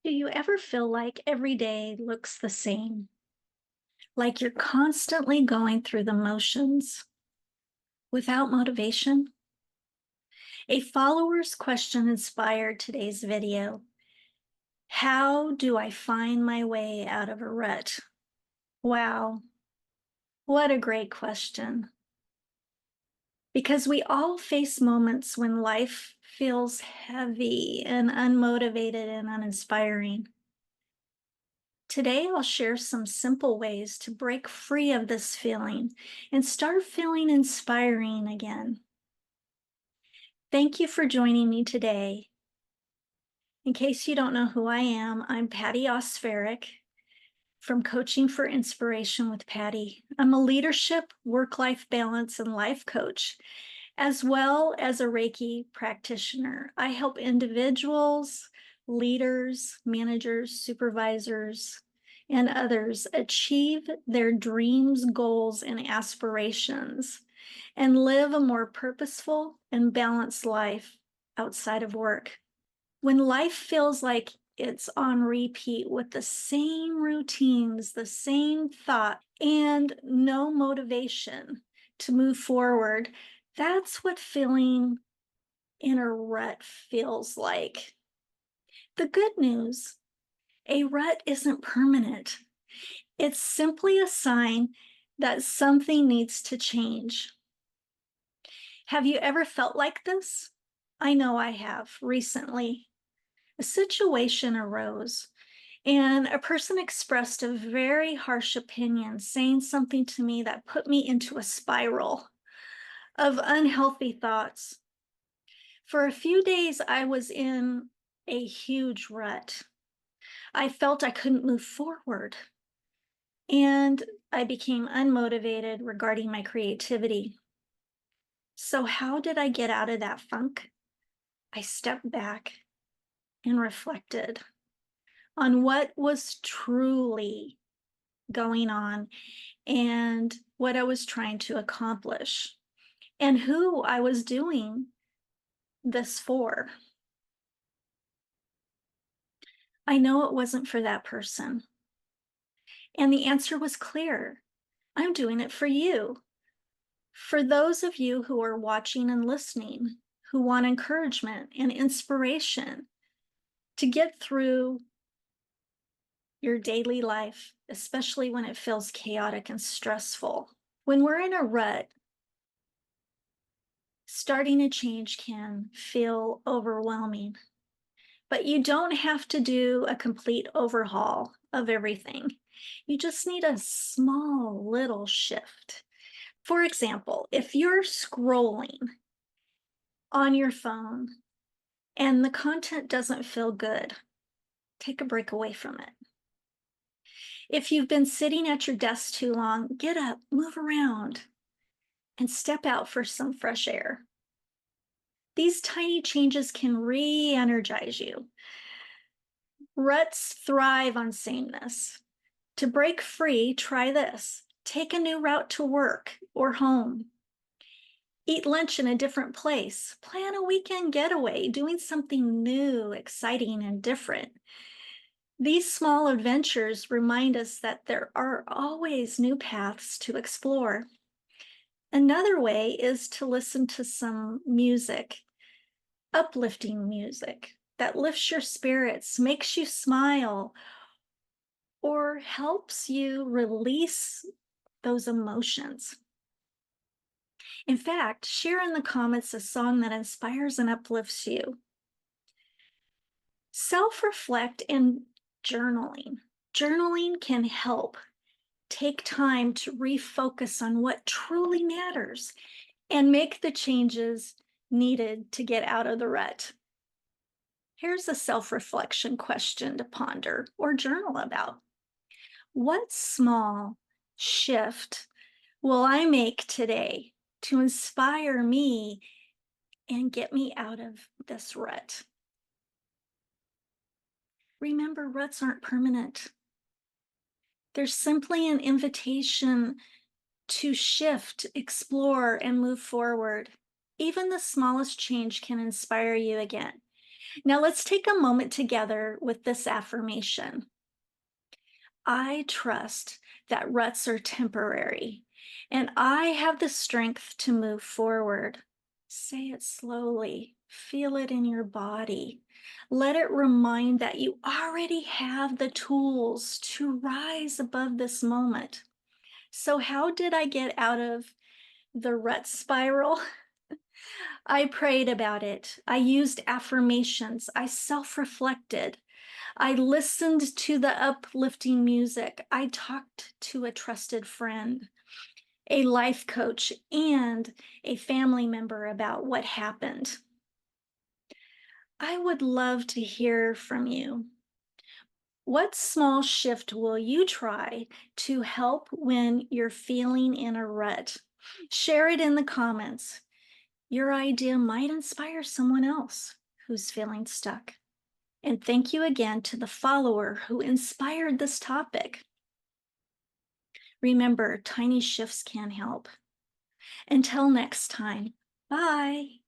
Do you ever feel like every day looks the same? Like you're constantly going through the motions without motivation? A follower's question inspired today's video. How do I find my way out of a rut? Wow, what a great question. Because we all face moments when life feels heavy and unmotivated and uninspiring. Today, I'll share some simple ways to break free of this feeling and start feeling inspiring again. Thank you for joining me today. In case you don't know who I am, I'm Patti from Coaching for Inspiration with Patti. I'm a leadership, work-life balance, and life coach, as well as a Reiki practitioner. I help individuals, leaders, managers, supervisors, and others achieve their dreams, goals, and aspirations and live a more purposeful and balanced life outside of work. When life feels like it's on repeat with the same routines, the same thought, and no motivation to move forward, that's what feeling in a rut feels like. The good news, a rut isn't permanent. It's simply a sign that something needs to change. Have you ever felt like this? I know I have recently. A situation arose and a person expressed a very harsh opinion, saying something to me that put me into a spiral of unhealthy thoughts. For a few days, I was in a huge rut. I felt I couldn't move forward, and I became unmotivated regarding my creativity. So, how did I get out of that funk? I stepped back and reflected on what was truly going on and what I was trying to accomplish and who I was doing this for. I know it wasn't for that person. And the answer was clear. I'm doing it for you. For those of you who are watching and listening, who want encouragement and inspiration to get through your daily life, especially when it feels chaotic and stressful. When we're in a rut, starting a change can feel overwhelming, but you don't have to do a complete overhaul of everything. You just need a small little shift. For example, if you're scrolling on your phone and the content doesn't feel good, take a break away from it. If you've been sitting at your desk too long, get up, move around, and step out for some fresh air. These tiny changes can re-energize you. Ruts thrive on sameness. To break free, try this. Take a new route to work or home. Eat lunch in a different place. Plan a weekend getaway, doing something new, exciting, and different. These small adventures remind us that there are always new paths to explore. Another way is to listen to some music, uplifting music that lifts your spirits, makes you smile, or helps you release those emotions. In fact, share in the comments a song that inspires and uplifts you. Self-reflect and journaling. Journaling can help take time to refocus on what truly matters and make the changes needed to get out of the rut. Here's a self-reflection question to ponder or journal about. What small shift will I make today to inspire me and get me out of this rut? Remember, ruts aren't permanent. They're simply an invitation to shift, explore, and move forward. Even the smallest change can inspire you again. Now let's take a moment together with this affirmation. I trust that ruts are temporary and I have the strength to move forward. Say it slowly, feel it in your body. Let it remind that you already have the tools to rise above this moment. So, how did I get out of the rut spiral? I prayed about it. I used affirmations. I self reflected. I listened to the uplifting music. I talked to a trusted friend, a life coach, and a family member about what happened. I would love to hear from you. What small shift will you try to help when you're feeling in a rut? Share it in the comments. Your idea might inspire someone else who's feeling stuck. And thank you again to the follower who inspired this topic. Remember, tiny shifts can help. Until next time, bye.